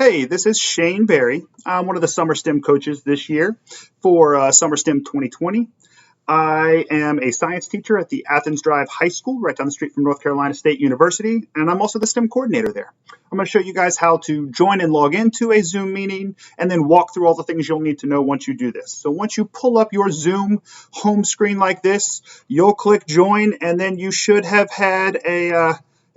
Hey, this is Shane Berry. I'm one of the SummerSTEM coaches this year for SummerSTEM 2020. I am a science teacher at the Athens Drive High School right down the street from North Carolina State University, and I'm also the STEM coordinator there. I'm going to show you guys how to join and log into a Zoom meeting and then walk through all the things you'll need to know once you do this. So once you pull up your Zoom home screen like this, you'll click join, and then you should have had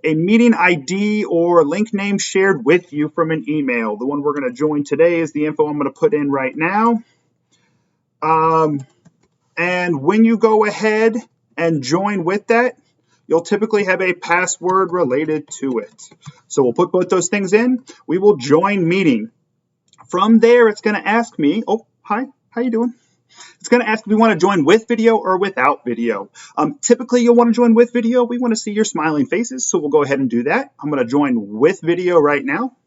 a meeting ID or link name shared with you from an email. The one we're going to join today is the info I'm going to put in right now. And when you go ahead and join with that, you'll typically have a password related to it. So we'll put both those things in. We will join meeting. From there, it's going to ask me, oh, hi, how you doing? It's going to ask if we want to join with video or without video. Typically, you'll want to join with video. We want to see your smiling faces, so we'll go ahead and do that. I'm going to join with video right now,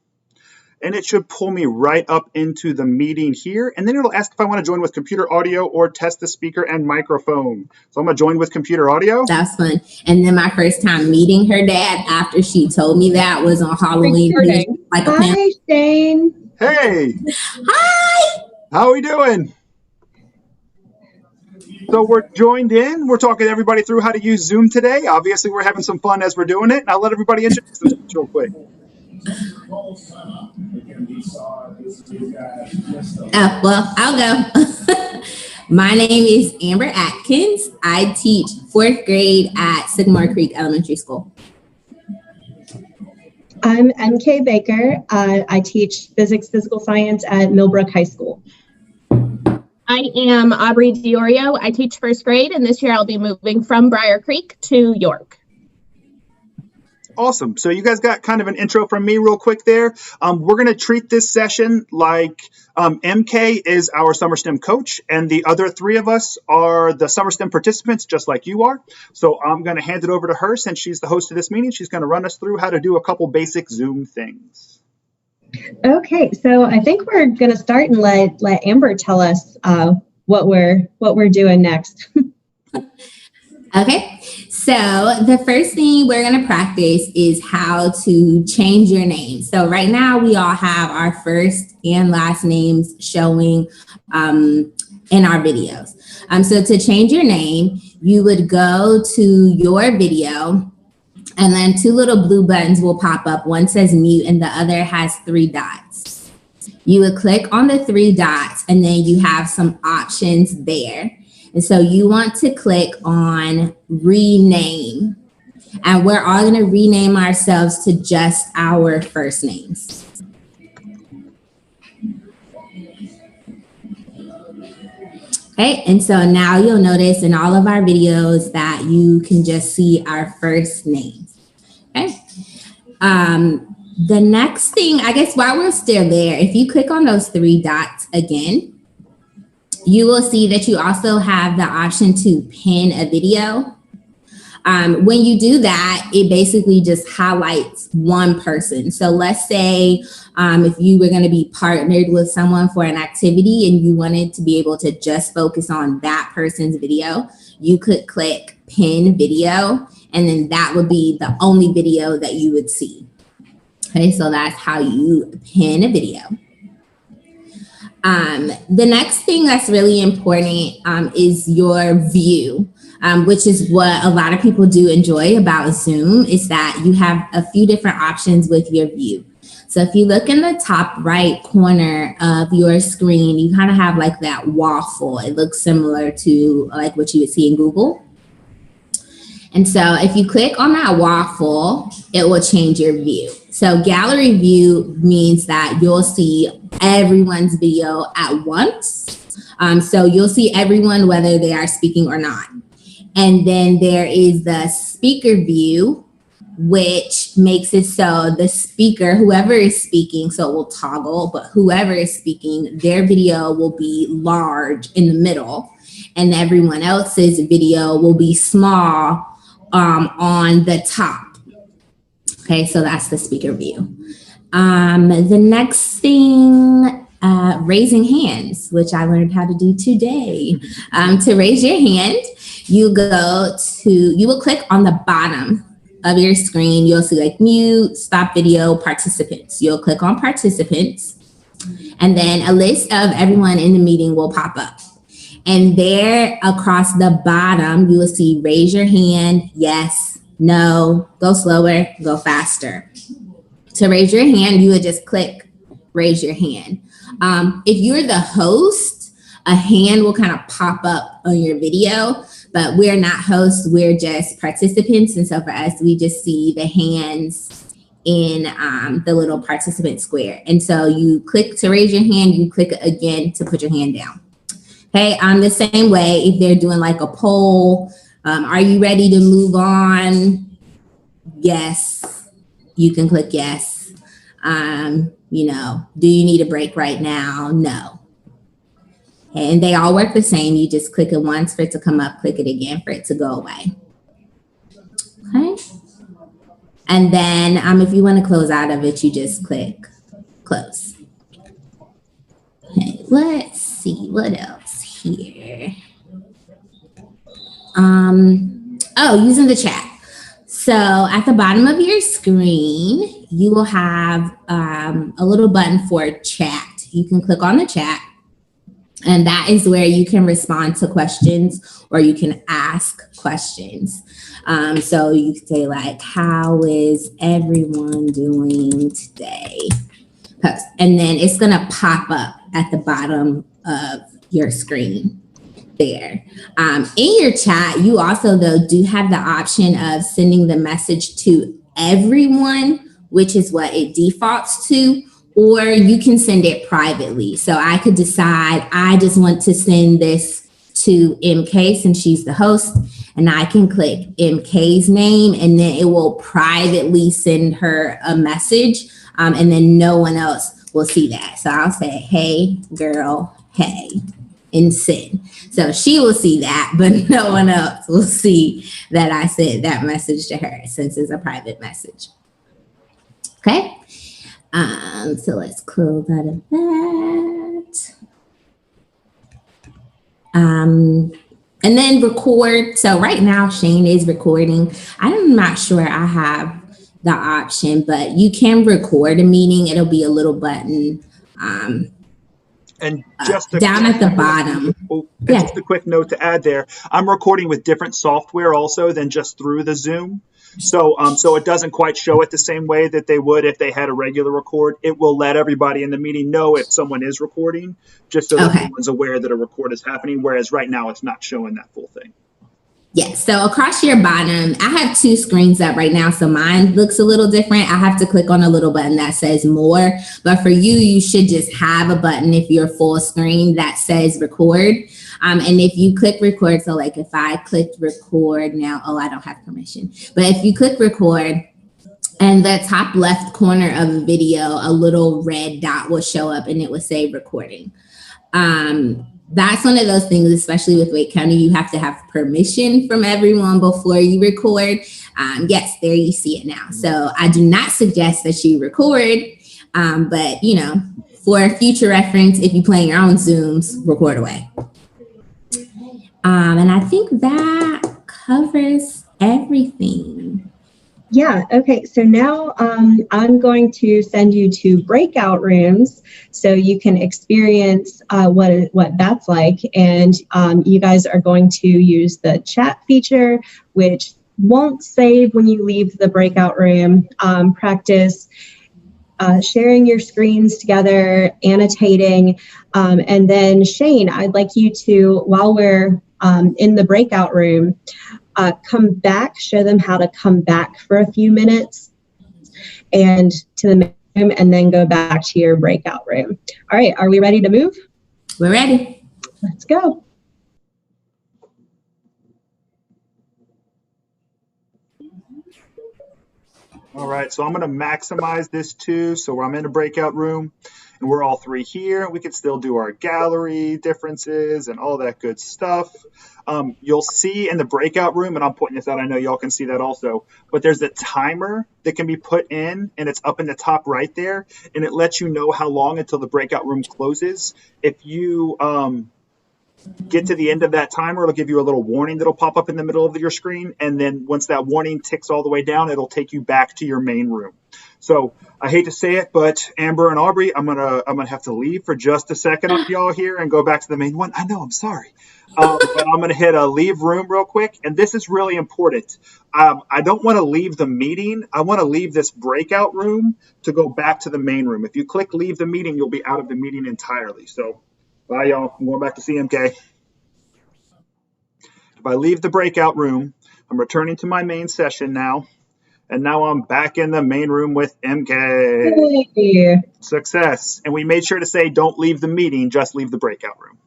and it should pull me right up into the meeting here. And then it'll ask if I want to join with computer audio or test the speaker and microphone. So I'm going to join with computer audio. That's fun. And then my first time meeting her dad after she told me that was on Halloween. Hi, Shane. Hey. Hi. How are we doing? So we're joined in. We're talking to everybody through how to use Zoom today. Obviously, we're having some fun as we're doing it. And I'll let everybody introduce themselves real quick. Well, I'll go. My name is Amber Atkins. I teach 4th grade at Sycamore Creek Elementary School. I'm MK Baker. I teach physical science at Millbrook High School. I am Aubrey Diorio. I teach 1st grade, and this year I'll be moving from Briar Creek to York. Awesome. So you guys got kind of an intro from me real quick there. We're going to treat this session like MK is our SummerSTEM coach, and the other 3 of us are the SummerSTEM participants, just like you are. So I'm going to hand it over to her since she's the host of this meeting. She's going to run us through how to do a couple basic Zoom things. Okay, so I think we're going to start and let Amber tell us what we're doing next. Okay, so the first thing we're going to practice is how to change your name. So right now we all have our first and last names showing in our videos. So to change your name, you would go to your video, and then 2 little blue buttons will pop up. One says mute and the other has 3 dots. You would click on the 3 dots, and then you have some options there. And so you want to click on rename. And we're all going to rename ourselves to just our first names. Okay, and so now you'll notice in all of our videos that you can just see our first names. Okay. The next thing, I guess while we're still there, if you click on those 3 dots again, you will see that you also have the option to pin a video. When you do that, it basically just highlights one person. So let's say if you were going to be partnered with someone for an activity and you wanted to be able to just focus on that person's video, you could click pin video, and then that would be the only video that you would see. Okay, so that's how you pin a video. The next thing that's really important is your view, which is what a lot of people do enjoy about Zoom, is that you have a few different options with your view. So if you look in the top right corner of your screen, you kind of have like that waffle. It looks similar to like what you would see in Google. And so if you click on that waffle, it will change your view. So gallery view means that you'll see everyone's video at once. So you'll see everyone whether they are speaking or not. And then there is the speaker view, which makes it so the speaker, whoever is speaking, so it will toggle, but whoever is speaking, their video will be large in the middle, and everyone else's video will be small on the top. Okay, so that's the speaker view. The next thing, raising hands, which I learned how to do today. To raise your hand, you will click on the bottom of your screen, you'll see like mute, stop video, participants. You'll click on participants, and then a list of everyone in the meeting will pop up. And there across the bottom, you will see raise your hand, yes, no, go slower, go faster. To raise your hand, you would just click raise your hand. If you're the host, a hand will kind of pop up on your video, but we're not hosts, we're just participants. And so for us, we just see the hands in the little participant square. And so you click to raise your hand, you click again to put your hand down. Okay, the same way, if they're doing like a poll, are you ready to move on? Yes, you can click yes. Do you need a break right now? No. Okay, and they all work the same. You just click it once for it to come up, click it again for it to go away. Okay. And then if you want to close out of it, you just click close. Okay, let's see what else here. Using the chat. So at the bottom of your screen, you will have a little button for chat. You can click on the chat, and that is where you can respond to questions or you can ask questions. So you can say like, how is everyone doing today? Post. And then it's gonna pop up at the bottom of your screen there. In your chat, you also though do have the option of sending the message to everyone, which is what it defaults to, or you can send it privately. So I could decide I just want to send this to MK since she's the host, and I can click MK's name and then it will privately send her a message, and then no one else will see that. So I'll say, hey girl, hey, and send. So she will see that, but no one else will see that I sent that message to her since it's a private message. Okay. So let's close out of that. And then record. So right now Shane is recording. I'm not sure I have the option, but you can record a meeting. It'll be a little button And just down at the bottom. Just a quick note to add there. I'm recording with different software also than just through the Zoom. So it doesn't quite show it the same way that they would if they had a regular record. It will let everybody in the meeting know if someone is recording, just so that everyone's aware that a record is happening, whereas right now it's not showing that full thing. Yes, so across your bottom, I have two screens up right now, so mine looks a little different. I have to click on a little button that says more, but for you, you should just have a button if you're full screen that says record. And if you click record, so like if I clicked record now, I don't have permission, but if you click record, and the top left corner of a video, a little red dot will show up and it will say recording. That's one of those things, especially with Wake County, you have to have permission from everyone before you record. Yes, there you see it now. So I do not suggest that you record, but for future reference, if you play your own Zooms, record away. And I think that covers everything. Yeah, okay, so now I'm going to send you to Breakout Rooms so you can experience what that's like. And you guys are going to use the chat feature, which won't save when you leave the breakout room. Practice sharing your screens together, annotating, and then Shane, I'd like you to, while we're in the breakout room, come back, show them how to come back for a few minutes and to the main room and then go back to your breakout room. All right, are we ready to move? We're ready. Let's go. All right, so I'm going to maximize this too. So I'm in a breakout room and we're all three here. We could still do our gallery differences and all that good stuff. You'll see in the breakout room, and I'm pointing this out, I know y'all can see that also, but there's a timer that can be put in and it's up in the top right there. And it lets you know how long until the breakout room closes. If you get to the end of that timer, it'll give you a little warning that'll pop up in the middle of your screen. And then once that warning ticks all the way down, it'll take you back to your main room. So I hate to say it, but Amber and Aubrey, I'm gonna have to leave for just a second on y'all here and go back to the main one. I know, I'm sorry. But I'm going to hit a leave room real quick. And this is really important. I don't want to leave the meeting. I want to leave this breakout room to go back to the main room. If you click leave the meeting, you'll be out of the meeting entirely. So bye, y'all. I'm going back to CMK. If I leave the breakout room, I'm returning to my main session now. And now I'm back in the main room with MK. Hey. Success. And we made sure to say don't leave the meeting, just leave the breakout room.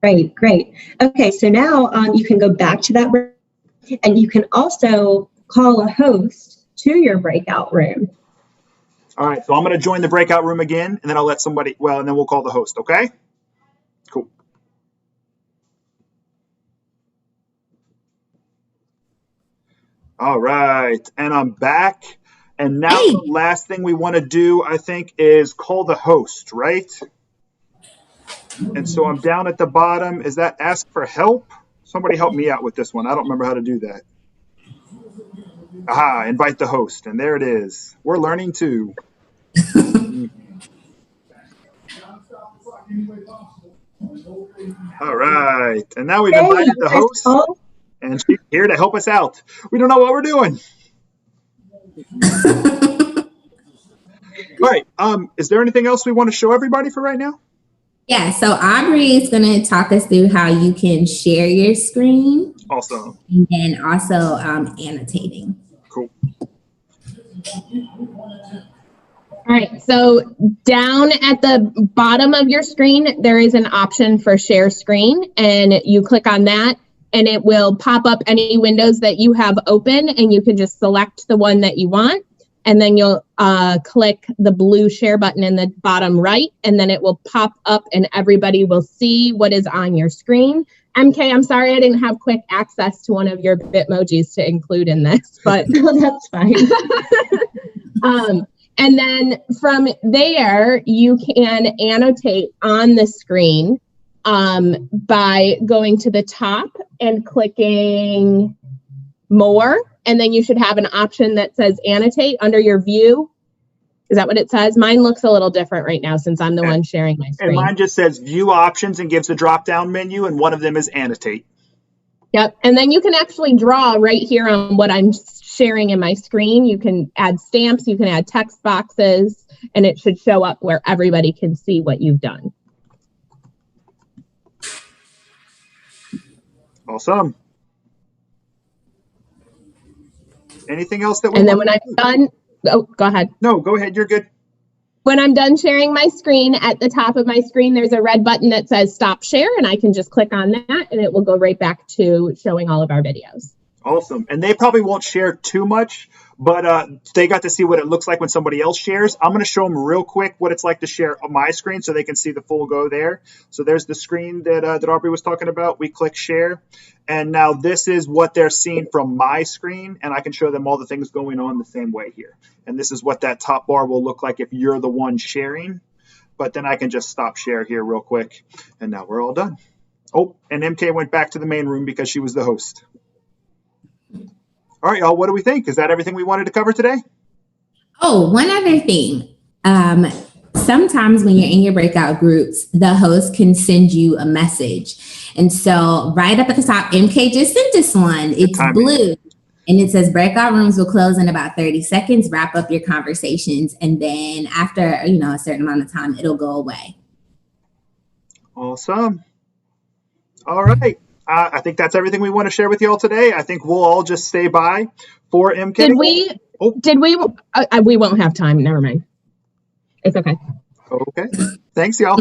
Great. Okay, so now you can go back to that room, and you can also call a host to your breakout room. All right, so I'm going to join the breakout room again, and then I'll let somebody, and then we'll call the host, okay? Cool. All right, and I'm back. And now the last thing we want to do, I think, is call the host, right? And so I'm down at the bottom. Is that ask for help? Somebody help me out with this one. I don't remember how to do that. Aha, invite the host. And there it is. We're learning too. All right. And now we've invited the host. And she's here to help us out. We don't know what we're doing. All right. Is there anything else we want to show everybody for right now? Yeah, so Aubrey is going to talk us through how you can share your screen. Awesome. And then also annotating. Cool. All right, so down at the bottom of your screen, there is an option for share screen, and you click on that, and it will pop up any windows that you have open, and you can just select the one that you want. And then you'll click the blue share button in the bottom right, and then it will pop up and everybody will see what is on your screen. MK, I'm sorry I didn't have quick access to one of your Bitmojis to include in this, but No, that's fine. And then from there, you can annotate on the screen by going to the top and clicking more. And then you should have an option that says annotate under your view. Is that what it says? Mine looks a little different right now since I'm the one sharing my screen. And mine just says view options and gives a drop-down menu, and one of them is annotate. Yep. And then you can actually draw right here on what I'm sharing in my screen. You can add stamps, you can add text boxes, and it should show up where everybody can see what you've done. Awesome. Anything else that we And then when I'm done, oh, go ahead. No, go ahead. You're good. When I'm done sharing my screen, at the top of my screen, there's a red button that says stop share, and I can just click on that and it will go right back to showing all of our videos. Awesome. And they probably won't share too much, but they got to see what it looks like when somebody else shares. I'm going to show them real quick what it's like to share on my screen so they can see the full go there. So there's the screen that Aubrey was talking about. We click share. And now this is what they're seeing from my screen. And I can show them all the things going on the same way here. And this is what that top bar will look like if you're the one sharing. But then I can just stop share here real quick. And now we're all done. Oh, and MK went back to the main room because she was the host. All right, y'all, what do we think? Is that everything we wanted to cover today? Oh, one other thing. Sometimes when you're in your breakout groups, the host can send you a message. And so right up at the top, MK just sent this one. It's blue. And it says breakout rooms will close in about 30 seconds. Wrap up your conversations. And then after, a certain amount of time, it'll go away. Awesome. All right. I think that's everything we want to share with you all today. I think we'll all just stay by for MK. We won't have time. Never mind. It's okay. Okay. Thanks, y'all.